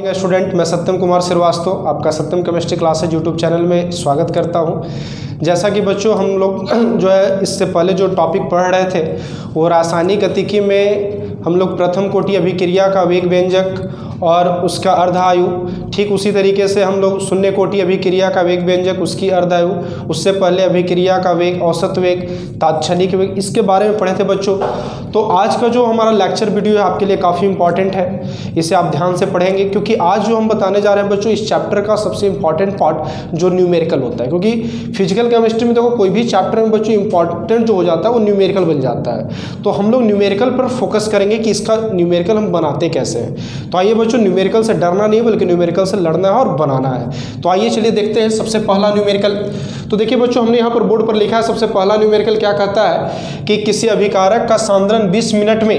Student, मैं सत्यम कुमार श्रीवास्तव आपका सत्यम chemistry classes YouTube channel में स्वागत करता हूं। जैसा कि बच्चों हम लोग जो है इससे पहले जो टॉपिक पढ़ रहे थे वो रासायनिक गतिकी में हम लोग प्रथम कोटि अभिक्रिया का वेग व्यंजक और उसका अर्धायु, ठीक उसी तरीके से हम लोग शून्य कोटि अभिक्रिया का वेग व्यंजक उसकी अर्धायु, उससे पहले अभिक्रिया का वेग, औसत वेग, तात्क्षणिक वेग, इसके बारे में पढ़े थे बच्चों। तो आज का जो हमारा लेक्चर वीडियो है आपके लिए काफ़ी इंपॉर्टेंट है, इसे आप ध्यान से पढ़ेंगे क्योंकि आज जो हम बताने जा रहे हैं बच्चों इस चैप्टर का सबसे इंपॉर्टेंट पार्ट जो न्यूमेरिकल होता है, क्योंकि फिजिकल केमिस्ट्री में देखो कोई भी चैप्टर में बच्चों इंपॉर्टेंट जो हो जाता है वो न्यूमेरिकल बन जाता है। तो हम लोग न्यूमेरिकल पर फोकस करेंगे कि इसका न्यूमेरिकल हम बनाते कैसे हैं। तो आइए बच्चों, न्यूमेरिकल से डरना नहीं बल्कि न्यूमेरिकल से लड़ना है और बनाना है। तो आइए चलिए देखते हैं सबसे पहला न्यूमेरिकल। तो देखिए बच्चों, हमने यहाँ पर बोर्ड पर लिखा है सबसे पहला न्यूमेरिकल क्या कहता है कि किसी अभिकारक का सांद्रण 20 मिनट में,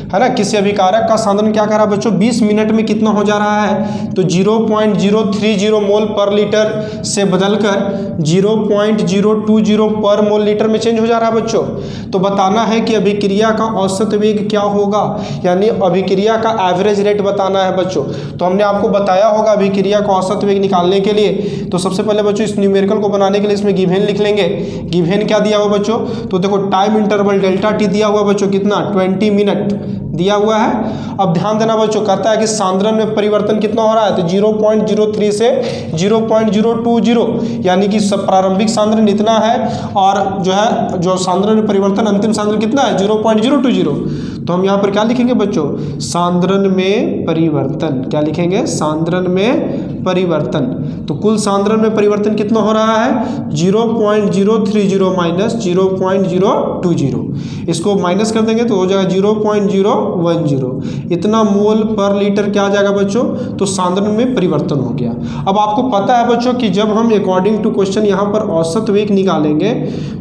है ना, किसी अभिकारक का सांद्रण क्या कर रहा है बच्चों 20 मिनट में कितना हो जा रहा है, तो 0.030 मोल पर लीटर से बदलकर 0.020 पर मोल लीटर में चेंज हो जा रहा है बच्चों। तो बताना है कि अभिक्रिया का औसत वेग क्या होगा, यानी अभिक्रिया का एवरेज रेट बताना है बच्चों। तो हमने आपको बताया होगा अभिक्रिया का औसत वेग निकालने के लिए। तो सबसे पहले बच्चों इस न्यूमेरिकल को बनाने के लिए इसमें गिवन लिख लेंगे। गिवन क्या दिया हुआ बच्चों, तो देखो टाइम इंटरवल डेल्टा टी दिया हुआ बच्चों, कितना 20 मिनट दिया हुआ है। अब ध्यान देना बच्चों, कहता है कि सांद्रण में परिवर्तन कितना हो रहा है, तो 0.03 से 0.020, यानी कि सब प्रारंभिक सांद्रण इतना है और जो है जो सांद्रण में परिवर्तन अंतिम सांद्रण कितना है 0.020। तो हम यहाँ पर क्या लिखेंगे बच्चों, सांद्रण में परिवर्तन, क्या लिखेंगे, सांद्रण में परिवर्तन। तो कुल सांद्रण में परिवर्तन कितना हो रहा है 0.030 माइनस 0.020, इसको माइनस कर देंगे तो हो जाएगा 0.010। इतना मोल पर लीटर क्या आ जाएगा बच्चों, तो सांद्रण में परिवर्तन हो गया। अब आपको पता है बच्चों कि जब हम अकॉर्डिंग टू क्वेश्चन यहाँ पर औसत वेग निकालेंगे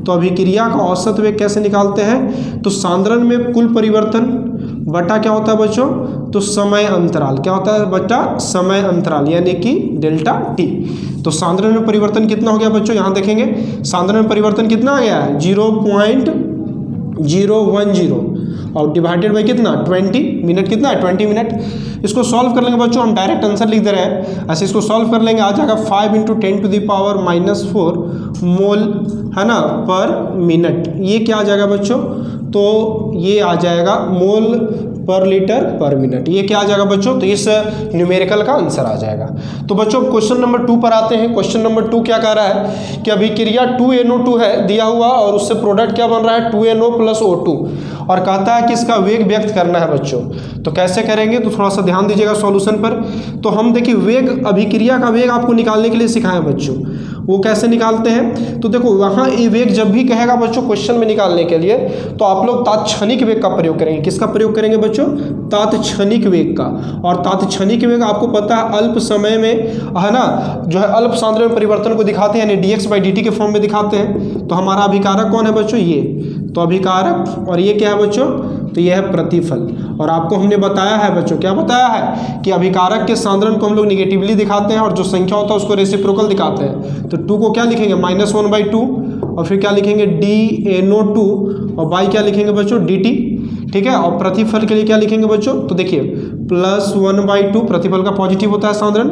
तो अभिक्रिया का औसत वेग कैसे निकालते हैं, तो सांद्रण में कुल परिवर्तन बटा क्या होता है बच्चों, तो समय अंतराल, क्या होता है बटा समय अंतराल, यानी कि डेल्टा टी। तो सांद्रण में परिवर्तन कितना हो गया बच्चों, यहाँ देखेंगे सांद्रण में परिवर्तन कितना आ गया है 0.010 और डिवाइडेड बाई कितना 20 मिनट, कितना है 20 मिनट। इसको सॉल्व कर लेंगे बच्चों, हम डायरेक्ट आंसर लिख दे रहे हैं, ऐसे इसको सॉल्व कर लेंगे, आ जाएगा 5 × 10⁻⁻⁴ मोल, है ना, पर मिनट। ये क्या आ जाएगा बच्चों, तो ये आ जाएगा मोल पर लीटर पर मिनट। ये क्या आ जाएगा बच्चों, तो इस न्यूमेरिकल का आंसर आ जाएगा। तो बच्चों क्वेश्चन नंबर 2 पर आते हैं। क्वेश्चन नंबर 2 क्या कह रहा है कि अभिक्रिया 2NO2 है दिया हुआ और उससे प्रोडक्ट क्या बन रहा है 2NO + O2 और कहता है कि इसका वेग व्यक्त करना है बच्चों। तो कैसे करेंगे, तो थोड़ा सा ध्यान दीजिएगा सॉल्यूशन पर। तो हम देखिए वेग, अभिक्रिया का वेग आपको निकालने के लिए सिखाएं बच्चों, वो कैसे निकालते हैं। तो देखो वहाँ ये वेग जब भी कहेगा बच्चों क्वेश्चन में निकालने के लिए तो आप लोग तात्क्षणिक वेग का प्रयोग करेंगे। किसका प्रयोग करेंगे बच्चों, तात्क्षणिक वेग का। और तात्क्षणिक वेग आपको पता है अल्प समय में, है ना, जो है अल्प सांद्रण में परिवर्तन को दिखाते हैं, यानी dx/dt के फॉर्म में दिखाते हैं। तो हमारा अभिकारक कौन है बच्चों, ये तो अभिकारक, और ये क्या है बच्चों, तो यह है प्रतिफल। और आपको हमने बताया है बच्चों, क्या बताया है कि अभिकारक के सांद्रण को हम लोग निगेटिवली दिखाते हैं और जो संख्या होता है उसको रेसिप्रोकल दिखाते हैं। तो 2 को क्या लिखेंगे -1/2 और फिर क्या लिखेंगे dNO2 और बाई क्या लिखेंगे बच्चों dt, ठीक है। और प्रतिफल के लिए क्या लिखेंगे बच्चों, तो देखिए +1/2 प्रतिफल का पॉजिटिव होता है सांद्रण,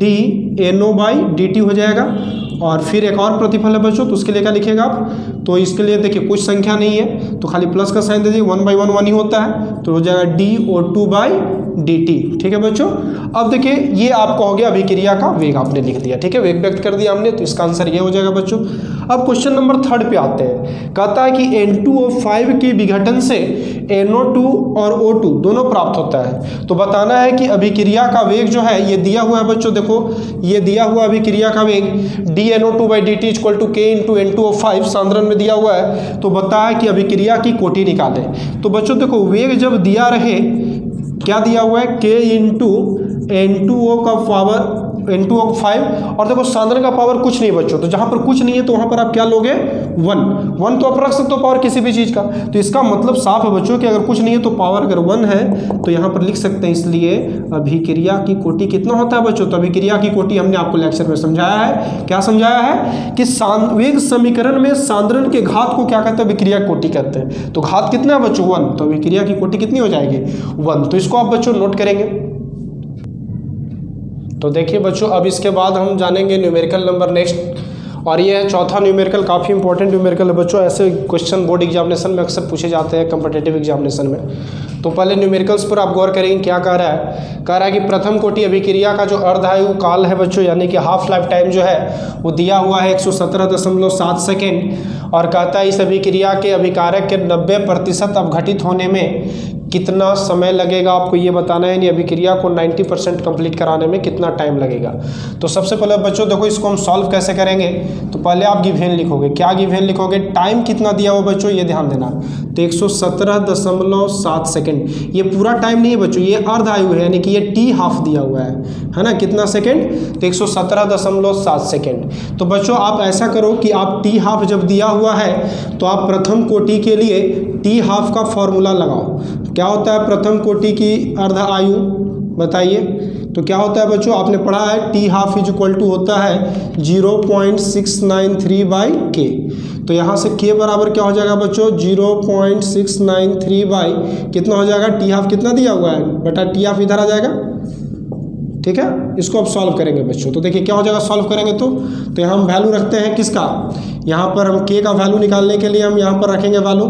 dNO/dt हो जाएगा। और फिर एक और प्रतिफल है बच्चों, तो उसके लिए क्या लिखेगा आप, तो इसके लिए देखिए कुछ संख्या नहीं है तो खाली प्लस का साइन दे दीजिए, 1/1 1 ही होता है, तो हो जाएगा dO2/dt, ठीक है बच्चों। अब देखिए ये आपका हो गया अभिक्रिया का वेग, आपने लिख दिया, ठीक है, वेग व्यक्त कर दिया हमने, तो इसका आंसर ये हो जाएगा बच्चों। अब क्वेश्चन नंबर 3 पे आते हैं। कहता है कि N2O5 के विघटन से NO2 और O2 दोनों प्राप्त होता है। तो बताना है कि अभिक्रिया का वेग जो है ये दिया हुआ है बच्चों, देखो ये दिया हुआ अभिक्रिया का वेग dNO2/dt = K × N2O5 सांद्रण में दिया हुआ है। तो बता है कि अभिक्रिया की कोटि निकाले। तो बच्चों देखो वेग जब दिया रहे, क्या दिया हुआ है K × N2O का पावर N2O5 और देखो सांद्रण का पावर कुछ नहीं बच्चों, तो जहाँ पर कुछ नहीं है तो वहाँ पर आप क्या लोगे 1 तो आप रख सकते हो पावर किसी भी चीज़ का। तो इसका मतलब साफ है बच्चों कि अगर कुछ नहीं है तो पावर अगर 1 है तो यहाँ पर लिख सकते हैं। इसलिए अभिक्रिया की कोटि कितना होता है बच्चों, तो अभिक्रिया की कोटि हमने आपको लेक्चर में समझाया है। क्या समझाया है कि वेग समीकरण में सांद्रण के घात को क्या कहते हैं, अभिक्रिया कोटि कहते हैं। तो घात कितना है बच्चों 1, तो अभिक्रिया की कोटि कितनी हो जाएगी 1। तो इसको आप बच्चों नोट करेंगे। तो देखिए बच्चों, अब इसके बाद हम जानेंगे न्यूमेरिकल नंबर नेक्स्ट, और ये है चौथा न्यूमेरिकल। काफ़ी इंपॉर्टेंट न्यूमेरिकल है बच्चों, ऐसे क्वेश्चन बोर्ड एग्जामिनेशन में अक्सर पूछे जाते हैं, कम्पिटिटिव एग्जामिनेशन में। तो पहले न्यूमेरिकल्स पर आप गौर करेंगे क्या कह रहा है। कह रहा है कि प्रथम कोटि अभिक्रिया का जो अर्धायु काल है बच्चों, यानी कि हाफ लाइफ टाइम जो है वो दिया हुआ है 117.7 सेकेंड, और कहता है इस अभिक्रिया के अभिकारक के 90% अपघटित होने में कितना समय लगेगा, आपको ये बताना है। यानी अभिक्रिया को 90% कंप्लीट कराने में कितना टाइम लगेगा। तो सबसे पहले बच्चों देखो, इसको हम सॉल्व कैसे करेंगे। तो पहले आप गिवन लिखोगे। क्या गिवन लिखोगे? टाइम कितना दिया हुआ बच्चों, ये ध्यान देना। तो 117.7 सेकेंड, ये पूरा टाइम नहीं है बच्चों, ये अर्धायु है, यानी कि ये टी हाफ दिया हुआ है ना। कितना सेकेंड? तो 117.7 सेकेंड। तो बच्चों आप ऐसा करो कि आप टी हाफ जब दिया हुआ है तो आप प्रथम कोटि के लिए टी हाफ का फॉर्मूला लगाओ। क्या होता है प्रथम कोटि की अर्ध आयु, बताइए। तो क्या होता है बच्चों, आपने पढ़ा है t half is equal to होता है 0.693/k। तो यहाँ से k बराबर क्या हो जाएगा बच्चों, 0.693 कितना हो जाएगा, टी हाफ कितना दिया हुआ है बेटा, टी हाफ इधर आ जाएगा। ठीक है, इसको अब सॉल्व करेंगे बच्चों। तो देखिए क्या हो जाएगा सॉल्व करेंगे तो यहाँ हम वैल्यू रखते हैं किसका, यहाँ पर हम k का वैल्यू निकालने के लिए हम यहाँ पर रखेंगे वैल्यू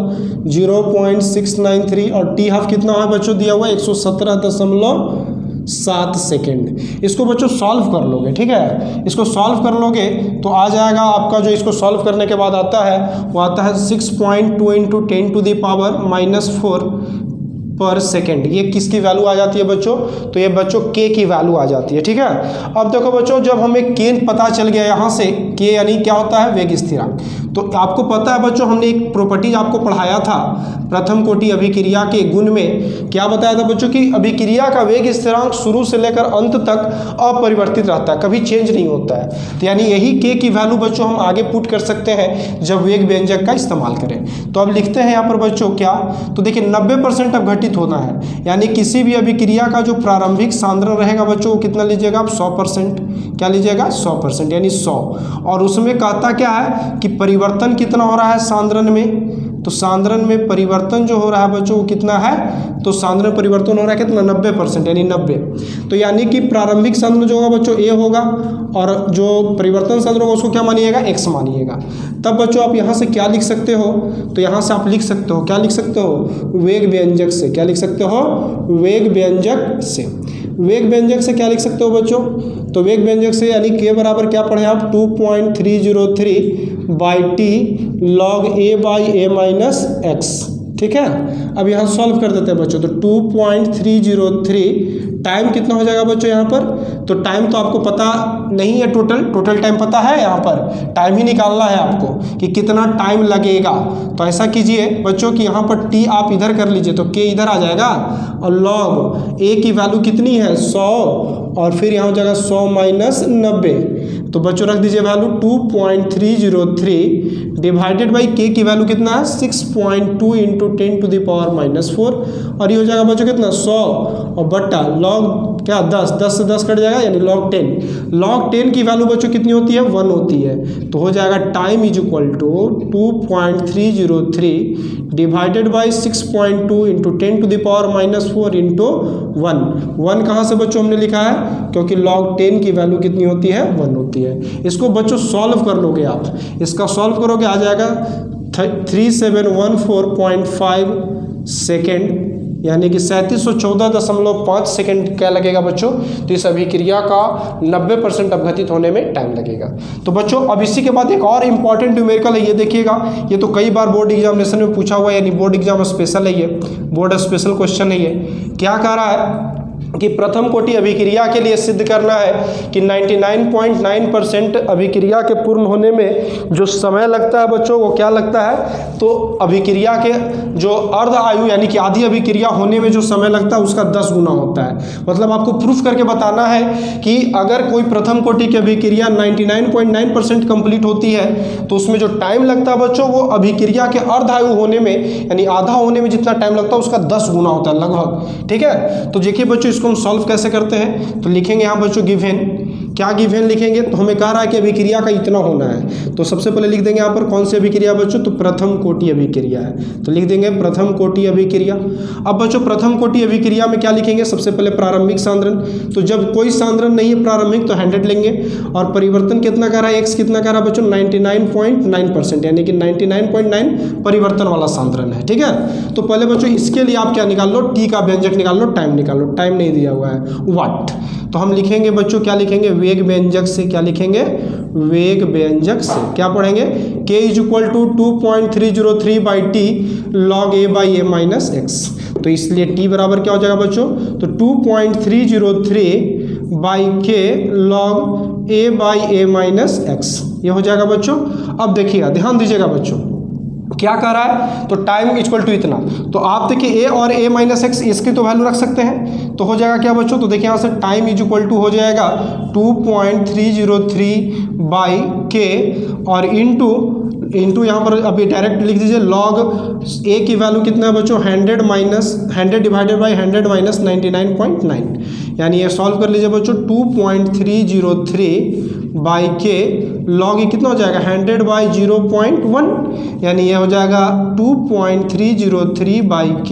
0.693, और टी हाफ कितना है बच्चों दिया हुआ है 117.7 सेकेंड। इसको बच्चों सॉल्व कर लोगे, ठीक है, इसको सॉल्व कर लोगे तो आ जाएगा आपका जो इसको सॉल्व करने के बाद आता है वो आता है 6.2 × 10⁻⁻4 पर सेकेंड। ये किसकी वैल्यू आ जाती है बच्चों, तो ये बच्चों k की वैल्यू आ जाती है। ठीक है, अब देखो बच्चों, जब हमें k पता चल गया यहाँ से, k यानी क्या होता है, वेग स्थिरांक। तो आपको पता है बच्चों, हमने एक प्रॉपर्टीज आपको पढ़ाया था प्रथम कोटि अभिक्रिया के गुण में। क्या बताया था बच्चों कि अभिक्रिया का वेग स्थिरांक शुरू से लेकर अंत तक अपरिवर्तित रहता है, कभी चेंज नहीं होता है। तो यानी यही k की वैल्यू बच्चों हम आगे पुट कर सकते हैं जब वेग व्यंजक का इस्तेमाल करें। तो अब लिखते हैं यहाँ पर बच्चों क्या, तो देखिए 90% अपघटित होना है, यानी किसी भी अभिक्रिया का जो प्रारंभिक सांद्रण रहेगा बच्चों वो कितना लीजिएगा आप, 100%। क्या लीजिएगा, 100%, यानी 100। और उसमें कहता क्या है कि परिवर्तन कितना हो रहा है सांद्रण में, तो सांद्रण में परिवर्तन जो हो रहा है बच्चों वो कितना है, तो सांद्रण परिवर्तन हो रहा है कितना, 90%, यानी 90। तो यानी कि प्रारंभिक सांद्रण जो होगा बच्चों a होगा, और जो परिवर्तन सांद्रण होगा उसको क्या मानिएगा, x मानिएगा। तब बच्चों आप यहाँ से क्या लिख सकते हो, तो यहाँ से आप लिख सकते हो, क्या लिख सकते हो, वेग व्यंजक से। क्या लिख सकते हो, वेग व्यंजक से। वेग व्यंजक से क्या लिख सकते हो बच्चों, तो वेग व्यंजक से यानी k बराबर क्या पढ़े आप, 2.303/t log a/a-x। ठीक है, अब यहाँ सॉल्व कर देते हैं बच्चों। तो 2.303 टाइम कितना हो जाएगा बच्चों यहाँ पर, तो टाइम तो आपको पता नहीं है, टोटल टाइम पता है, यहाँ पर टाइम ही निकालना है आपको कि कितना टाइम लगेगा। तो ऐसा कीजिए बच्चों कि यहाँ पर t आप इधर कर लीजिए तो k इधर आ जाएगा, और log a की वैल्यू कितनी है 100, और फिर यहाँ हो जाएगा 100 - 90। तो बच्चों रख दीजिए वैल्यू 2.303 डिवाइडेड बाई k की वैल्यू कितना है 6.2 × 10⁻⁴, और ये हो जाएगा बच्चों कितना 100, और बट्टा log क्या 10 से 10 कट जाएगा, यानी log 10। log 10 की वैल्यू बच्चों कितनी होती है, 1 होती है। तो हो जाएगा time is equal to 2.303 divided by 6.2 × 10⁻⁻4 into 1। 1 कहाँ से बच्चों हमने लिखा है, क्योंकि log 10 की वैल्यू कितनी होती है, 1 होती है। इसको बच्चों सॉल्व कर लोगे आप, इसका सॉल्व करोगे आ जाएगा 3714.5 सेकेंड, यानी कि 3714.5 सेकेंड क्या लगेगा बच्चों, तो इस अभिक्रिया का 90% अपघटित होने में टाइम लगेगा। तो बच्चों अब इसी के बाद एक और इम्पॉर्टेंट न्यूमेरिकल है, ये देखिएगा, ये तो कई बार बोर्ड एग्जामिनेशन में पूछा हुआ है, यानी बोर्ड एग्जाम स्पेशल है, ये बोर्ड स्पेशल क्वेश्चन है। ये क्या कह रहा है कि प्रथम कोटि अभिक्रिया के लिए सिद्ध करना है कि 99.9% अभिक्रिया के पूर्ण होने में जो समय लगता है बच्चों वो क्या लगता है, तो अभिक्रिया के जो अर्ध आयु यानी कि आधी अभिक्रिया होने में जो समय लगता है उसका 10 गुना होता है। मतलब आपको प्रूफ करके बताना है कि अगर कोई प्रथम कोटि की अभिक्रिया 99.9% कंप्लीट होती है तो उसमें जो टाइम लगता है बच्चों वो अभिक्रिया के अर्ध आयु होने में यानी आधा होने में जितना टाइम लगता है उसका 10 गुना होता है लगभग। ठीक है, तो देखिए बच्चों बच्चों इसको हम सॉल्व कैसे करते हैं, तो लिखेंगे यहाँ बच्चों गिवन, क्या गिवन लिखेंगे, तो हमें कह रहा है कि अभिक्रिया का इतना होना है, तो सबसे पहले लिख देंगे यहाँ पर कौन सी अभिक्रिया बच्चों, तो प्रथम कोटि अभिक्रिया है, तो लिख देंगे प्रथम कोटि अभिक्रिया। अब बच्चों प्रथम कोटि अभिक्रिया में क्या लिखेंगे, सबसे पहले प्रारंभिक सांद्रण, तो जब कोई सांद्रण नहीं है प्रारंभिक तो 100 लेंगे, और परिवर्तन कितना कर रहा है, x कितना कर रहा है बच्चों 99.9%, यानी कि 99.9 परिवर्तन वाला सांद्रण है। ठीक है, तो पहले बच्चों इसके लिए आप क्या निकाल लो, t का व्यंजक निकाल लो, टाइम निकाल लो, टाइम नहीं दिया हुआ है, वाट, तो हम लिखेंगे बच्चों क्या लिखेंगे, वेग व्यंजक से, क्या लिखेंगे, वेग व्यंजक से क्या पढ़ेंगे, k = 2.303/t log a by a minus x, तो इसलिए t बराबर क्या हो जाएगा बच्चों, तो 2.303/k log a by a minus x, ये हो जाएगा बच्चों। अब देखिएगा, ध्यान दीजिएगा बच्चों, क्या कर रहा है, तो टाइम इक्वल टू इतना, तो आप देखिए a और a माइनस एक्स इसकी तो वैल्यू रख सकते हैं, तो हो जाएगा क्या बच्चों, तो देखिए यहाँ से टाइम इक्वल टू हो जाएगा 2.303/k और इंटू यहाँ पर अभी डायरेक्ट लिख दीजिए लॉग a की वैल्यू कितना है बच्चों, 100 डिवाइडेड बाई 100 माइनस 99.9, यानी ये सॉल्व कर लीजिए बच्चों, 2.303/k लॉग ये कितना हो जाएगा 100/0.1, यानी ये हो जाएगा 2.303/k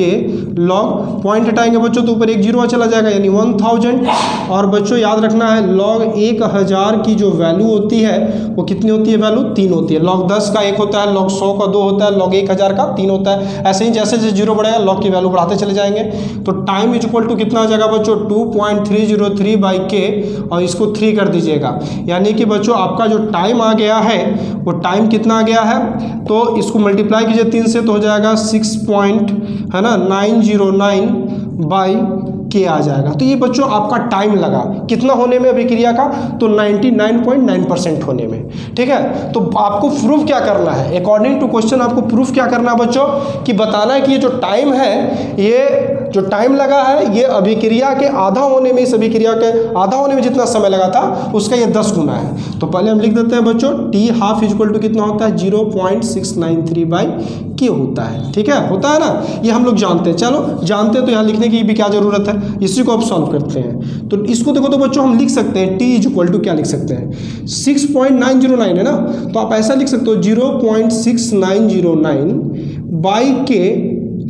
लॉग, पॉइंट हटाएंगे बच्चों तो ऊपर एक जीरो चला जाएगा, यानी 1000। और बच्चों याद रखना है लॉग 1000 की जो वैल्यू होती है वो कितनी होती है, वैल्यू 3 होती है, लॉग 10 का 1 होता है, लॉग 100 का 2 होता है, लॉग 1000 का 3 होता है, ऐसे ही जैसे जैसे जीरो बढ़ेगा लॉग की वैल्यू बढ़ाते चले जाएंगे। तो टाइम इक्वल टू कितना हो जाएगा बच्चों, 2.303/k और इसको 3 कर दीजिएगा, यानी कि बच्चों आपका जो टाइम आ गया है वो टाइम कितना आ गया है, तो इसको मल्टीप्लाई कीजिए 3 से तो हो जाएगा 6.909/k आ जाएगा। तो ये बच्चों आपका टाइम लगा कितना होने में अभिक्रिया का, तो 99.9% होने में। ठीक है, तो आपको प्रूफ क्या करना है, अकॉर्डिंग टू क्वेश्चन आपको प्रूफ क्या करना है बच्चों, कि बताना है कि ये जो टाइम है, ये जो टाइम लगा है ये अभिक्रिया के आधा होने में, इस अभिक्रिया के आधा होने में जितना समय लगा था उसका ये 10 गुना है। तो पहले हम लिख देते हैं बच्चों t हाफ इक्वल टू कितना होता है, 0.693/k होता है। ठीक है, होता है ना, ये हम लोग जानते हैं, चलो जानते हैं तो यहाँ लिखने की भी क्या जरूरत है, इसी को आप सॉल्व करते हैं। तो इसको देखो तो बच्चों हम लिख सकते हैं t इक्वल टू क्या लिख सकते हैं, 6.909 है ना, तो आप ऐसा लिख सकते हो 0.6909/k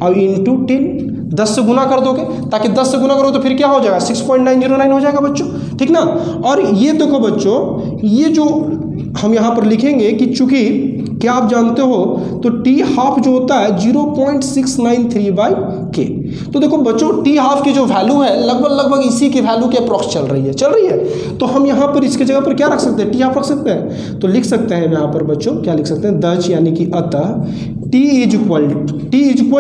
और इंटू 10 से गुना कर दोगे, ताकि 10 से गुना करो तो फिर क्या हो जाएगा 6.909 हो जाएगा बच्चों। ठीक ना, और ये देखो बच्चों, ये जो हम यहाँ पर लिखेंगे कि चूंकि क्या आप जानते हो तो t हाफ जो होता है 0.693/k, तो देखो बच्चों t हाफ की जो वैल्यू है लगभग इसी की वैल्यू के अप्रॉक्स चल रही है, तो हम यहाँ पर इसके जगह पर क्या रख सकते हैं, t हाफ रख सकते हैं, तो लिख सकते हैं यहाँ पर बच्चों क्या लिख सकते हैं, दच यानी कि अतः t इक्वल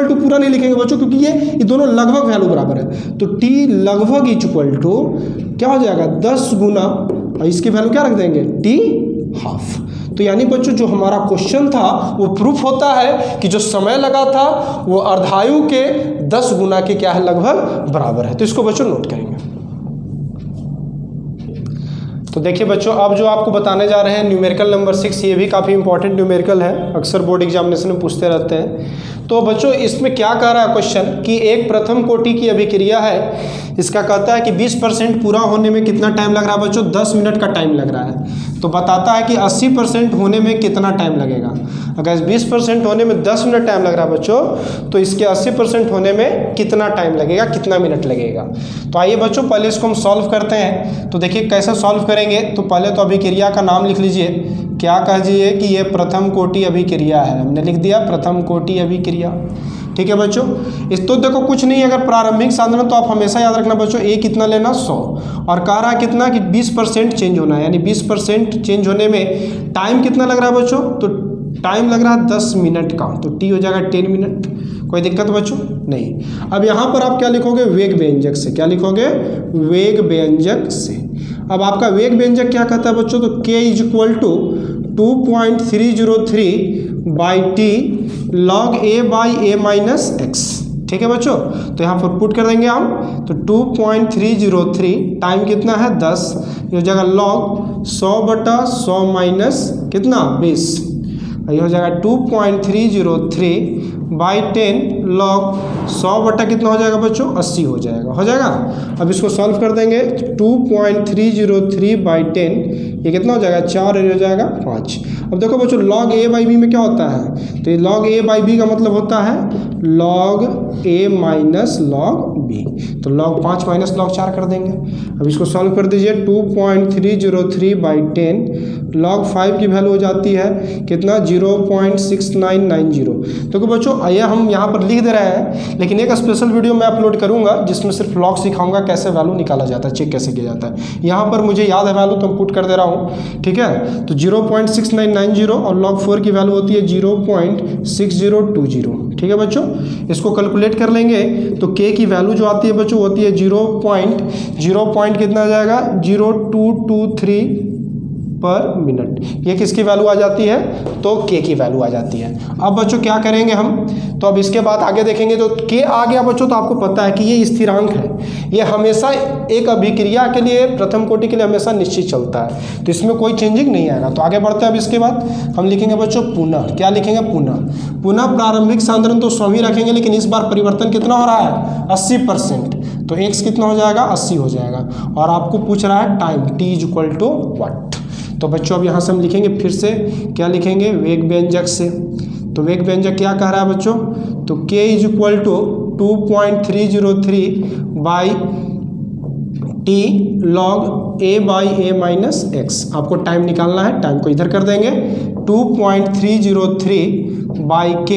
टू पूरा नहीं लिखेंगे बच्चों क्योंकि ये दोनों लगभग वैल्यू बराबर है, तो t लगभग इक्वल टू क्या हो जाएगा 10 गुना और इसकी वैल्यू क्या रख देंगे t हाफ। तो यानी बच्चों जो हमारा क्वेश्चन था वो प्रूफ होता है कि जो समय लगा था वो अर्धायु के 10 गुना के क्या है, लगभग बराबर है। तो इसको बच्चों नोट करेंगे। तो देखिए बच्चों अब जो आपको बताने जा रहे हैं न्यूमेरिकल नंबर 6, ये भी काफ़ी इंपॉर्टेंट न्यूमेरिकल है, अक्सर बोर्ड एग्जामिनेशन में पूछते रहते हैं। तो बच्चों इसमें क्या कह रहा है क्वेश्चन कि एक प्रथम कोटि की अभिक्रिया है, इसका कहता है कि 20% पूरा होने में कितना टाइम लग रहा है बच्चों, 10 मिनट का टाइम लग रहा है। तो बताता है कि 80% होने में कितना टाइम लगेगा। अगर 20% होने में 10 मिनट टाइम लग रहा है बच्चों, तो इसके 80% होने में कितना टाइम लगेगा, कितना मिनट लगेगा। तो आइए बच्चों पहले इसको हम सॉल्व करते हैं। तो देखिए कैसे सॉल्व करेंगे, तो पहले तो अभिक्रिया का नाम लिख लीजिए, क्या कहिए कि ये प्रथम कोटि अभिक्रिया है, हमने लिख दिया प्रथम कोटि अभिक्रिया। ठीक है बच्चों, इस तो देखो कुछ नहीं, अगर प्रारंभिक सांद्रण तो आप हमेशा याद रखना बच्चों a कितना लेना 100, और कह रहा है कितना कि 20% चेंज होना है, यानी 20% चेंज होने में टाइम कितना लग रहा है बच्चों, तो टाइम लग रहा है 10 मिनट का, तो t हो जाएगा 10 मिनट। कोई दिक्कत बच्चों नहीं। अब यहाँ पर आप क्या लिखोगे, वेग व्यंजक से, क्या लिखोगे, वेग व्यंजक से। अब आपका वेग व्यंजक क्या कहता है बच्चों, तो k equal to 2.303/t log a by a minus x। ठीक है बच्चों, तो यहाँ पर पुट कर देंगे हम, तो 2.303 टाइम कितना है 10, ये हो जाएगा log 100/100 माइनस कितना 20, ये हो जाएगा 2.303 बाई 10 लॉग 100 बटा कितना हो जाएगा बच्चों 80 हो जाएगा। अब इसको सॉल्व कर देंगे 2.303 बाई 10 ये कितना हो जाएगा 4 और हो जाएगा 5। अब देखो बच्चों लॉग ए बाई बी में क्या होता है, तो ये लॉग ए बाई बी का मतलब होता है लॉग ए माइनस लॉग बी, तो लॉग 5 माइनस लॉग 4 कर देंगे। अब इसको सॉल्व कर दीजिए 2.303 बाई 10 लॉग 5 की वैल्यू हो जाती है कितना 0.6990। देखो बच्चों ये हम यहाँ पर लिख दे रहे हैं, लेकिन एक स्पेशल वीडियो मैं अपलोड करूँगा जिसमें सिर्फ लॉग सिखाऊंगा कैसे वैल्यू निकाला जाता है, चेक कैसे किया जाता है। यहाँ पर मुझे याद है वैल्यू तो मैं पुट कर दे रहा हूँ, ठीक है। तो 0.6990 और लॉग 4 की वैल्यू होती है 0.6020, ठीक है बच्चों। इसको कैलकुलेट कर लेंगे तो k की वैल्यू जो आती है बच्चों होती है 0. कितना आ जाएगा 0223 पर मिनट। ये किसकी वैल्यू आ जाती है, तो k की वैल्यू आ जाती है। अब बच्चों क्या करेंगे हम, तो अब इसके बाद आगे देखेंगे तो k आ गया बच्चों, तो आपको पता है कि ये स्थिरांक है, ये हमेशा एक अभिक्रिया के लिए प्रथम कोटि के लिए हमेशा निश्चित चलता है, तो इसमें कोई चेंजिंग नहीं आएगा। तो आगे बढ़ते हैं। अब इसके बाद हम लिखेंगे बच्चों पुनः, क्या लिखेंगे पुनः प्रारंभिक सांद्रण तो 100 ही रखेंगे, लेकिन इस बार परिवर्तन कितना हो रहा है 80%, तो x कितना हो जाएगा 80 हो जाएगा। और आपको पूछ रहा है time t is equal to what. तो बच्चों अब यहाँ से हम लिखेंगे फिर से, क्या लिखेंगे वेग व्यंजक से, तो वेग व्यंजक क्या कह रहा है बच्चों, तो k is equal to 2.303 by t log a by a minus x. आपको टाइम निकालना है, टाइम को इधर कर देंगे 2.303 बाई k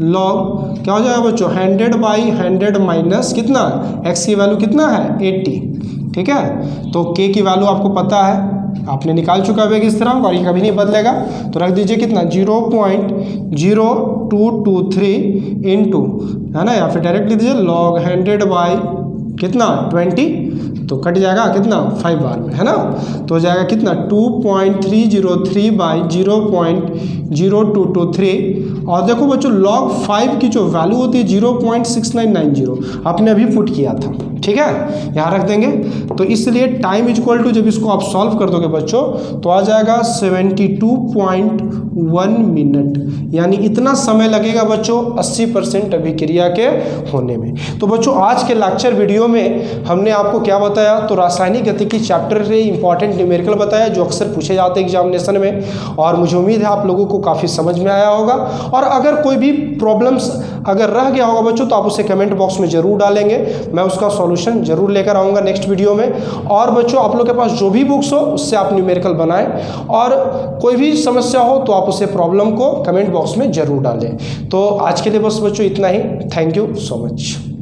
लॉग क्या हो जाएगा बच्चों 100 बाई 100 माइनस कितना x की वैल्यू कितना है 80, ठीक है। तो k की वैल्यू आपको पता है, आपने निकाल चुका है वेग स्थिरांक और ये कभी नहीं बदलेगा, तो रख दीजिए कितना 0.0223 इंटू, है ना, या फिर डायरेक्ट लिख दीजिए लॉग 100 बाई कितना 20, तो कट जाएगा कितना 5 बार में, है ना, तो हो जाएगा कितना 2.303 बाई 0.0223। और देखो बच्चों लॉग 5 की जो वैल्यू होती है 0.6990 आपने अभी पुट किया था, ठीक है, यहाँ रख देंगे। तो इसलिए टाइम इक्वल टू जब इसको आप सॉल्व कर दोगे बच्चों तो आ जाएगा 72.1 मिनट, यानी इतना समय लगेगा बच्चों 80% अभिक्रिया के होने में। तो बच्चों आज के लेक्चर वीडियो में हमने आपको क्या बताया, तो रासायनिक गतिकी चैप्टर से इंपॉर्टेंट न्यूमेरिकल बताया जो अक्सर पूछे जाते हैं एग्जामिनेशन में, और मुझे उम्मीद है आप लोगों को काफ़ी समझ में आया होगा। और अगर कोई भी प्रॉब्लम्स अगर रह गया होगा बच्चों तो आप उसे कमेंट बॉक्स में जरूर डालेंगे, मैं उसका सॉल्यूशन जरूर लेकर आऊँगा नेक्स्ट वीडियो में। और बच्चों आप लोग के पास जो भी बुक्स हो उससे आप न्यूमेरिकल बनाएं, और कोई भी समस्या हो तो आप उसे प्रॉब्लम को कमेंट बॉक्स में जरूर डालें। तो आज के लिए बस बच्चों इतना ही, थैंक यू सो मच।